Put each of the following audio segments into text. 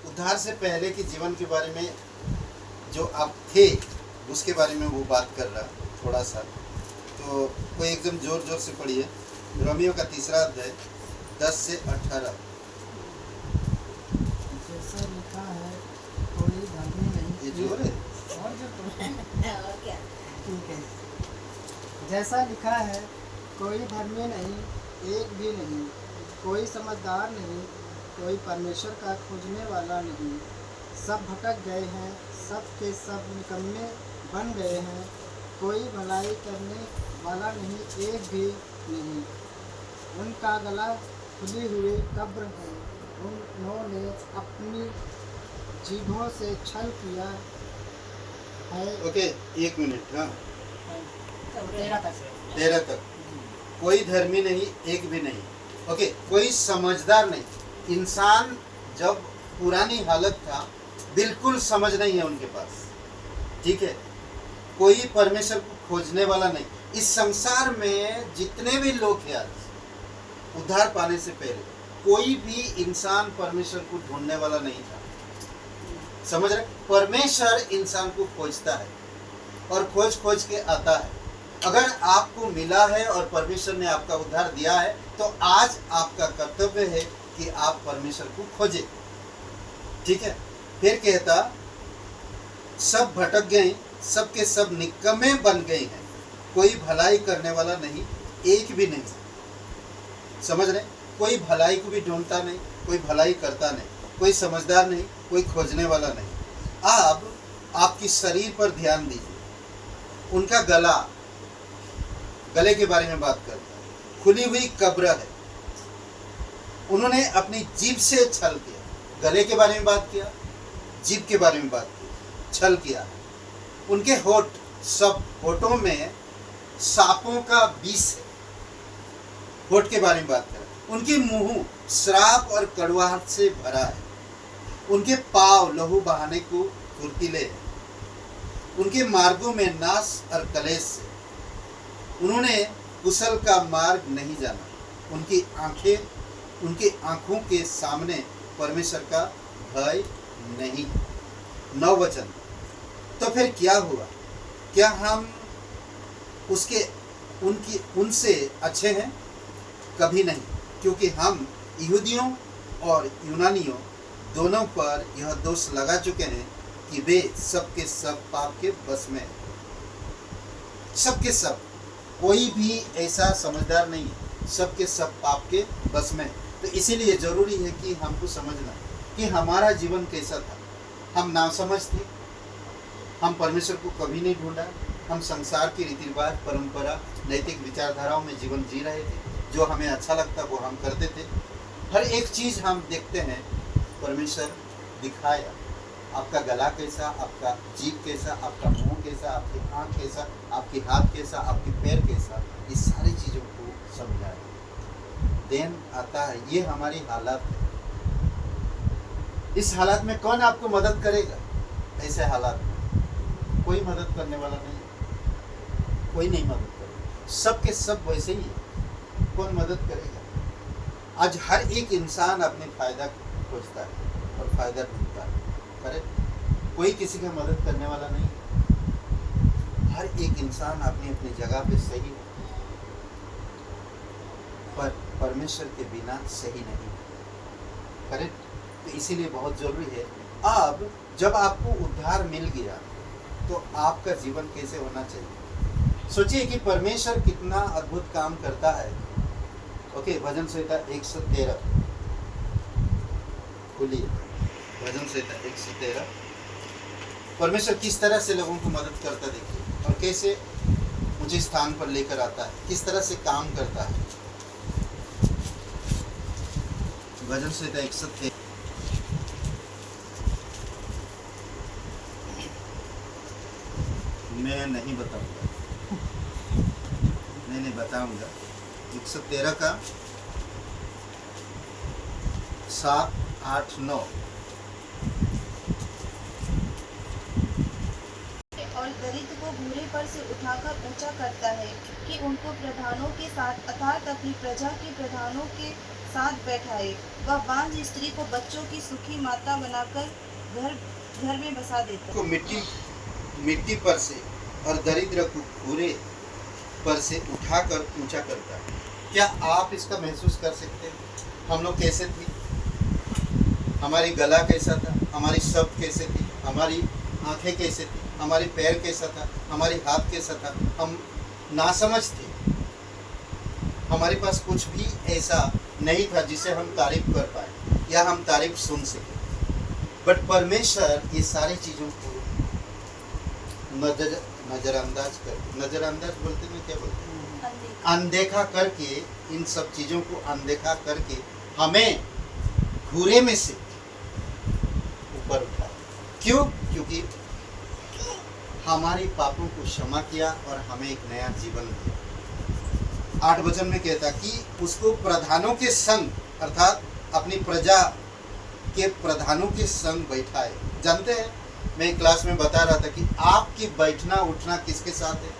उद्धार से पहले के जीवन के बारे में जो आप थे उसके बारे में वो बात कर रहा थोड़ा सा। तो कोई एकदम जोर जोर से पढ़िए रोमियो का 3 अध्याय 10 से 18। जैसा लिखा है कोई धर्मी नहीं। ये जोर है और जो और क्या? ठीक है। जैसा लिखा है कोई धर्मी नहीं, एक भी नहीं, कोई समझदार नहीं, कोई परमेश्वर का खोजने वाला नहीं। सब भटक गए हैं, सब के सब निकम्मे बन गए हैं, कोई भलाई करने वाला नहीं, एक भी नहीं। उनका गला खुली हुई कब्र है, उन्होंने अपनी जीभों से छल किया है। Okay 1 minute. हाँ 13 तक कोई धर्मी नहीं, एक भी नहीं। ओके कोई समझदार नहीं। इंसान जब पुरानी हालत था बिल्कुल समझ नहीं है उनके पास, ठीक है। कोई परमेश्वर को खोजने वाला नहीं। इस संसार में जितने भी लोग हैं आज उद्धार पाने से पहले कोई भी इंसान परमेश्वर को ढूंढने वाला नहीं था। समझ रहे? परमेश्वर इंसान को खोजता है और खोज खोज के आता है। अगर आपको मिला है और परमेश्वर ने आपका उद्धार दिया है तो आज आपका कर्तव्य है कि आप परमेश्वर को खोजें, ठीक है। फिर कहता सब भटक गए, सब के सब निकम्मे बन गए हैं, कोई भलाई करने वाला नहीं, एक भी नहीं। समझ रहे? कोई भलाई को भी ढूंढता नहीं, कोई भलाई करता नहीं, कोई समझदार नहीं, कोई खोजने वाला नहीं। अब आपकी शरीर पर ध्यान दीजिए। उनका गले के बारे में बात करता है। खुली हुई कब्र है, उन्होंने अपनी जीभ से छल किया। गले के बारे में बात किया, जीभ के बारे में बात की, छल किया। उनके होठ, सब होठों में सांपों का विष है, होठ के बारे में बात करें। उनके मुंह श्राप और कड़वाहट से भरा है। उनके पांव लहू बहाने को फुर्तीले हैं। उनके मार्गों में नाश और कलेश से। उन्होंने कुशल का मार्ग नहीं जाना। उनकी आंखों के सामने परमेश्वर का भय नहीं। 9 वचन। तो फिर क्या हुआ? क्या हम उनसे अच्छे हैं? कभी नहीं, क्योंकि हम यहूदियों और यूनानियों दोनों पर यह दोष लगा चुके हैं कि वे सब के सब पाप के बस में हैं। सब के सब, कोई भी ऐसा समझदार नहीं है, सब के सब पाप के बस में। तो इसीलिए जरूरी है कि हमको समझना कि हमारा जीवन कैसा था। हम नासमझ थे, हम परमेश्वर को कभी नहीं ढूंढा, हम संसार की रीति रिवाज, परंपरा, नैतिक विचारधाराओं में जीवन जी रहे थे। जो हमें अच्छा लगता वो हम करते थे। हर एक चीज़ हम देखते हैं, परमेश्वर दिखाया। आपका गला कैसा, आपका जीभ कैसा, आपका मुंह कैसा, आपकी आँख कैसा, आपकी हाथ कैसा, आपकी पैर कैसा, इस सारी चीज़ों को समझाया। देन आता है, ये हमारी हालत है। इस हालत में कौन आपको मदद करेगा? ऐसे हालात में कोई मदद करने वाला नहीं, कोई नहीं मदद करेगा। सब के सब वैसे ही है, कौन मदद करेगा? आज हर एक इंसान अपने फायदा खोजता है और फायदा ढूंढता है, करेक्ट? कोई किसी का मदद करने वाला नहीं। हर एक इंसान अपनी अपनी जगह पे सही है, पर परमेश्वर के बिना सही नहीं, करेक्ट? तो इसीलिए बहुत जरूरी है। अब जब आपको उद्धार मिल गया तो आपका जीवन कैसे होना चाहिए? सोचिए कि परमेश्वर कितना अद्भुत काम करता है। ओके, भजन संहिता 113 खोलिए। भजन संहिता 113। परमेश्वर किस तरह से लोगों को मदद करता देखिए, और कैसे ऊंचे स्थान पर लेकर आता है, किस तरह से काम करता है। भजन संहिता 113। मैं नहीं बताऊंगा, नहीं बताऊंगा। 113 का 7, 8, 9। और दरिद्र को घोड़े पर से उठाकर ऊंचा करता है कि उनको प्रधानों के साथ अथाह अपनी प्रजा के प्रधानों के साथ बैठाए। वह बांझ स्त्री को बच्चों की सुखी माता बनाकर घर घर में बसा देता। को मिट्टी पर से और दरिद्र को कूड़े पर से उठाकर ऊंचा करता है। क्या आप इसका महसूस कर सकते हैं? हम लोग कैसे थे? हमारी गला कैसा था? हमारी शब्द कैसे थी? हमारी आंखें कैसे थी? हमारी पैर कैसा था? हमारी हाथ कैसा था? हम नासमझ थे। हमारे पास कुछ भी ऐसा नहीं था जिसे हम तारीफ कर पाए या हम तारीफ सुन सके। बट परमेश्वर ये सारी चीज़ों को नजरअंदाज बोलते हैं, क्या बोलते हैं, अनदेखा करके, इन सब चीज़ों को अनदेखा करके हमें घूरे में से ऊपर उठाया। क्यों? क्योंकि हमारे पापों को क्षमा किया और हमें एक नया जीवन दिया। 8 वचन में कहता कि उसको प्रधानों के संग, अर्थात अपनी प्रजा के प्रधानों के संग बैठाए। जानते हैं, मैं क्लास में बता रहा था कि आपकी बैठना उठना किसके साथ है?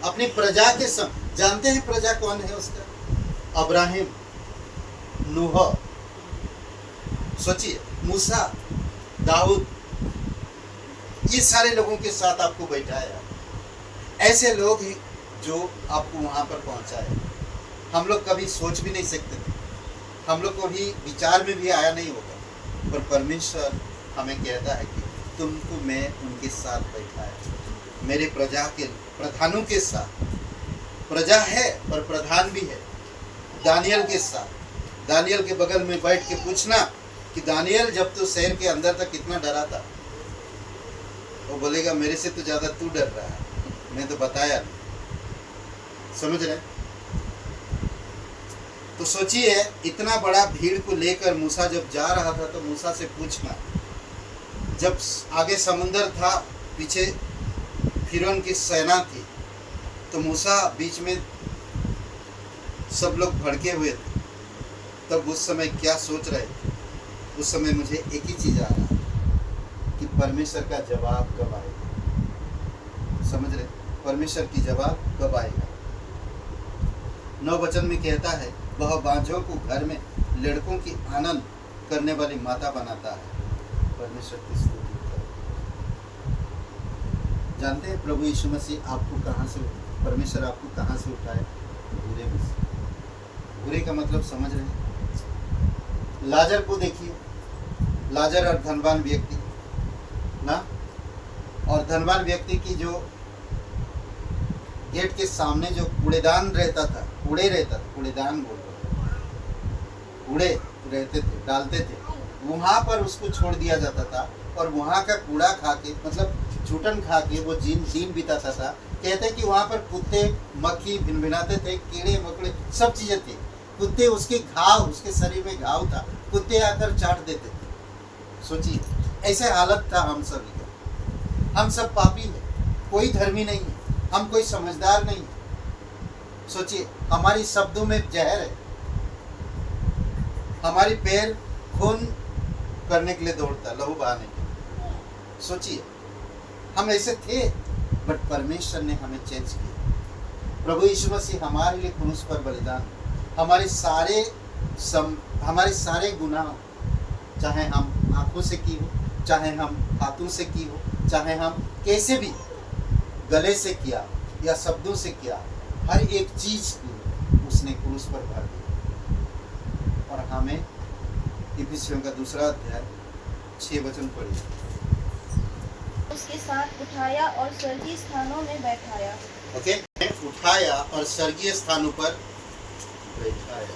अपनी प्रजा के संग। जानते हैं प्रजा कौन है उसका? अब्राहिम, नूह, सोचिए, मूसा, दाऊद, ये सारे लोगों के साथ आपको बैठाया। ऐसे लोग हैं जो आपको वहां पर पहुंचाए। हम लोग कभी सोच भी नहीं सकते थे, हम लोग को भी विचार में भी आया नहीं होगा, पर परमेश्वर हमें कहता है कि तुमको मैं उनके साथ बैठाया, मेरे प्रजा के प्रधानों के साथ। प्रजा है पर प्रधान भी है। दानियल के साथ, दानियल के बगल में बैठ के पूछना कि दानियल जब तू शहर के अंदर तक कितना डरा था, वो बोलेगा मेरे से तो ज्यादा तू डर रहा है, मैं तो बताया नहीं। समझ रहे? तो सोचिए, इतना बड़ा भीड़ को लेकर मूसा जब जा रहा था तो मूसा से पूछना, जब आगे समुंदर था, पीछे फिरौन की सेना थी, तो मूसा बीच में, सब लोग भड़के हुए थे। तब उस समय क्या सोच रहे थे? उस समय मुझे एक ही चीज आ रहा कि परमेश्वर का जवाब कब आएगा। समझ रहे? परमेश्वर की जवाब कब आएगा। 9 वचन में कहता है, वह बांझों को घर में लड़कों की आनंद करने वाली माता बनाता है। परमेश्वर की स्तुति करो। जानते हैं प्रभु यीशु मसीह आपको कहाँ से, परमेश्वर आपको कहाँ से उठाए? घूरे में से। घूरे का मतलब समझ रहे हैं? लाजर को देखिए, लाजर और धनवान व्यक्ति ना, और धनवान व्यक्ति की जो गेट के सामने जो कूड़ेदान रहता था, कूड़े रहता था, कूड़ेदान बोल रहे, कूड़े रहते थे, डालते थे, वहाँ पर उसको छोड़ दिया जाता था और वहाँ का कूड़ा खा के, मतलब चूटन खा के वो दिन बिताता था। कहते हैं कि वहाँ पर कुत्ते मक्खी भिनभिनाते थे, कीड़े मकोड़े सब चीज़ें थी। कुत्ते, उसके घाव, उसके शरीर में घाव था, कुत्ते आकर चाट देते थे। सोचिए, ऐसे हालत था हम सभी का। हम सब पापी हैं, कोई धर्मी नहीं है, हम कोई समझदार नहीं है। सोचिए, हमारी शब्दों में जहर है, हमारी पैर खून करने के लिए दौड़ता, लहू बहाने के लिए। सोचिए, हम ऐसे थे, बट परमेश्वर ने हमें चेंज किया। प्रभु यीशु मसीह हमारे लिए क्रूस पर बलिदान, हमारे सारे गुनाह, चाहे हम आंखों से की हो, चाहे हम हाथों से की हो, चाहे हम कैसे भी गले से किया या शब्दों से किया, हर एक चीज को उसने क्रूस पर भर दिया। और हमें इफिसियों का 2 अध्याय 6 वचन पढ़िए। उसके साथ उठाया और स्वर्गीय स्थानों में बैठाया। ओके, उठाया और स्वर्गीय स्थानों पर बैठाया।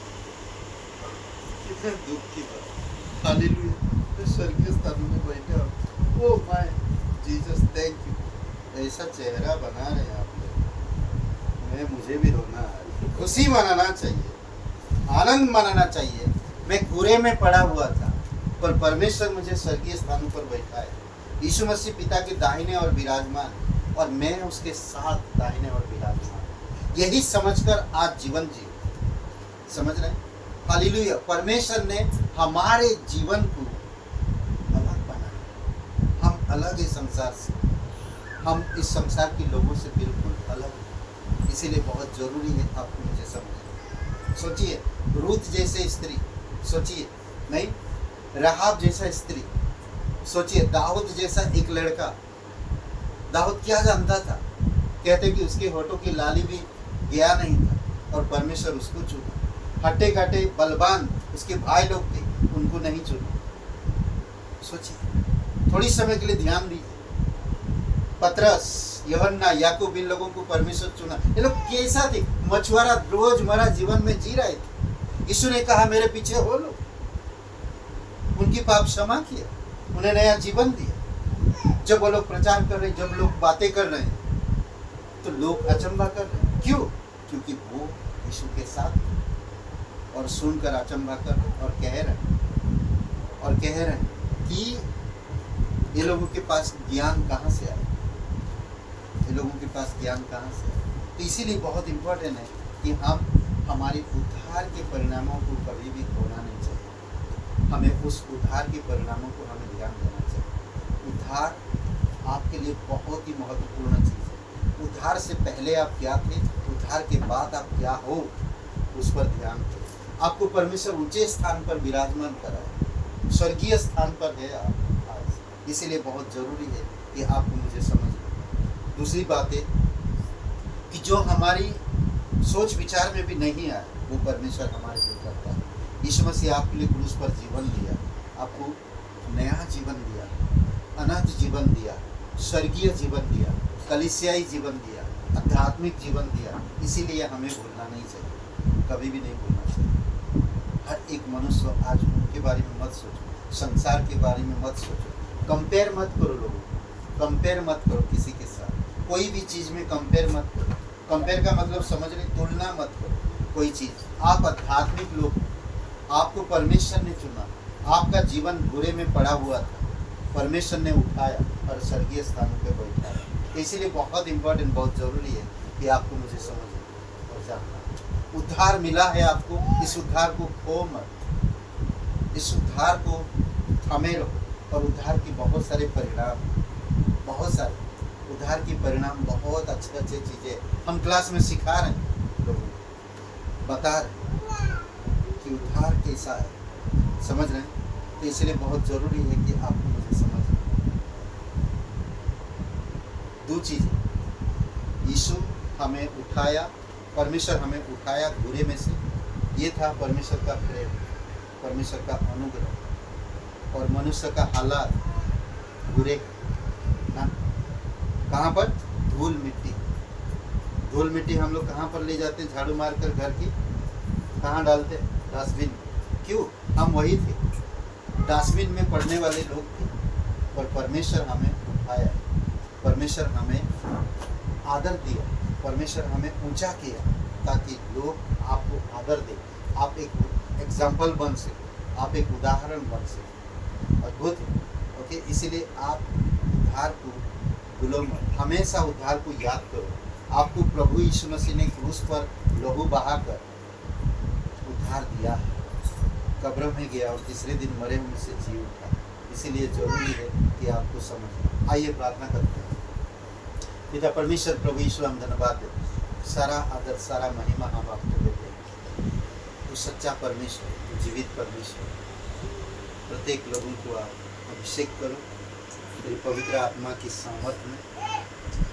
कितने दुख की बात। हालेलुया, स्वर्गीय स्थानों में बैठा। Oh my Jesus, thank you. ऐसा चेहरा बना रहे हैं आप लोग, मुझे भी रोना है। खुशी मनाना चाहिए, आनंद मनाना चाहिए। मैं कूड़े में पड़ा हुआ था, पर परमेश्वर मुझे स्वर्गीय स्थानों पर बैठाया। यीशु मसीह पिता के दाहिने और विराजमान, और मैं उसके साथ दाहिने और विराजमान। यही समझकर आज जीवन जी, समझ रहे हैं? हालेलुया। परमेश्वर ने हमारे जीवन को अलग बनाया। हम अलग है संसार से, हम इस संसार के लोगों से बिल्कुल अलग हैं। इसीलिए बहुत जरूरी है आपको मुझे समझना। सोचिए, रूथ जैसे स्त्री सोचिए, नहीं, राहाब जैसा स्त्री, सोचिए, दाऊद जैसा एक लड़का। दाऊद क्या जानता था? कहते कि उसके होठों की लाली भी गया नहीं था और परमेश्वर उसको चुना। हट्टे कट्टे बलवान उसके भाई लोग थे, उनको नहीं चुना। सोचिए, थोड़ी समय के लिए ध्यान दीजिए। पतरस, यूहन्ना, याकूब, इन लोगों को परमेश्वर चुना। ये लोग कैसा थे? मछुआरा रोजमर्रा जीवन में जी रहे थे। यीशु ने कहा मेरे पीछे हो लो, उनकी पाप क्षमा किया, उन्हें नया जीवन दिया। जब वो लोग प्रचार कर रहे, जब लोग बातें कर रहे हैं, तो लोग अचंभा कर रहे हैं। क्यों? क्योंकि वो यीशु के साथ थे और सुनकर अचंभा कर रहे और कह रहे हैं कि ये लोगों के पास ज्ञान कहाँ से आया, ये लोगों के पास ज्ञान कहाँ से आया। तो इसीलिए बहुत इम्पोर्टेंट है कि हम हमारी उद्धार के परिणामों को कभी भी खोना नहीं चाहिए। हमें उस उद्धार के परिणामों को हमें ध्यान देना चाहिए। उद्धार आपके लिए बहुत ही महत्वपूर्ण चीज़ है। उद्धार से पहले आप क्या थे, उद्धार के बाद आप क्या हो, उस पर ध्यान करें। आपको परमेश्वर ऊंचे स्थान पर विराजमान करा है, स्वर्गीय स्थान पर है आप आज। इसीलिए बहुत जरूरी है कि आपको मुझे समझ लें। दूसरी बात है कि जो हमारी सोच विचार में भी नहीं आया, वो परमेश्वर हमारे लिए करता है। यीशु मसीह आपके लिए क्रूस पर जीवन दिया, आपको नया जीवन दिया, अनंत जीवन दिया, स्वर्गीय जीवन दिया, कलीसियाई जीवन दिया, आध्यात्मिक जीवन दिया। इसीलिए हमें भूलना नहीं चाहिए, कभी भी नहीं भूलना चाहिए। हर एक मनुष्य आज उनके बारे में मत सोचो, संसार के बारे में मत सोचो, कंपेयर मत करो लोगों को, कंपेयर मत करो किसी के साथ, कोई भी चीज़ में कंपेयर मत करो। कंपेयर का मतलब समझ रहे, तुलना मत करो कोई चीज़। आप आध्यात्मिक लोग, आपको परमेश्वर ने चुना, आपका जीवन बुरे में पड़ा हुआ था, परमेश्वर ने उठाया और स्वर्गीय स्थानों पे बैठाया। तो इसीलिए बहुत इम्पोर्टेंट, बहुत ज़रूरी है कि आपको मुझे समझना और जानना। उद्धार मिला है आपको, इस उद्धार को खो मत, इस उद्धार को थमे रहो। और उद्धार के बहुत सारे परिणाम, बहुत सारे उद्धार के परिणाम, बहुत अच्छे अच्छे चीज़ें हम क्लास में सिखा रहे हैं, लोगों को बता रहे हैं कि उद्धार कैसा है, समझ रहे हैं। तो इसलिए बहुत ज़रूरी है कि आपको मुझे समझना। दो चीज़ें, यीशु हमें उठाया, परमेश्वर हमें उठाया बुरे में से, ये था परमेश्वर का प्रेम, परमेश्वर का अनुग्रह। और मनुष्य का हालात बुरे ना, कहाँ पर? धूल मिट्टी, धूल मिट्टी हम लोग कहाँ पर ले जाते हैं? झाड़ू मार कर घर की कहाँ डालते हैं? डस्टबिन। क्यों? हम वही थे, डस्टबिन में पड़ने वाले लोग थे। और परमेश्वर हमें उठाया, परमेश्वर हमें आदर दिया, परमेश्वर हमें ऊंचा किया, ताकि लोग आपको आदर दें, आप एक एग्जाम्पल बन सके, आप एक उदाहरण बन सके। अद्भुत है। ओके, इसीलिए आप उद्धार को भूलो मत, हमेशा उद्धार को याद करो। आपको प्रभु यीशु मसीह ने क्रूस पर लहू बहाकर उद्धार दिया है, कब्र में गया और तीसरे दिन मरे हुए से जी उठा। इसीलिए जरूरी है कि आपको समझ। आइए प्रार्थना करते हैं। पिता परमेश्वर, प्रभु यीशु, हम धन्यवाद देते हैं, सारा आदर, सारा महिमा हम आपको देते हैं। तो सच्चा परमेश्वर, तो जीवित परमेश्वर, प्रत्येक लोगों को आप अभिषेक करो तेरी पवित्र आत्मा की सामर्थ्य में।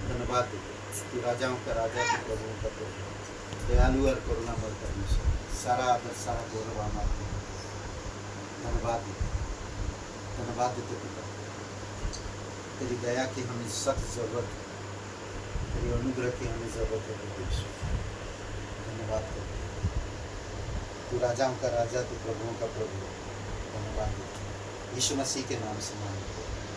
धन्यवाद देते हैं, तू राजाओं का राजा, तो प्रभुओं का प्रभु, दयालु और करुणामय परमेश्वर, सारा आदर, सारा गौरव हम आपको धन्यवाद देते, धन्यवाद देते पिता। तेरी दया की हमें सख्त जरूरत है, तेरी अनुग्रह की हमें जरूरत है परमेश्वर। धन्यवाद करते हैं, तू राजाओं का राजा, तू प्रभुओं का प्रभु। धन्यवाद देते हैं, यीशु मसीह के नाम से मांगते हैं।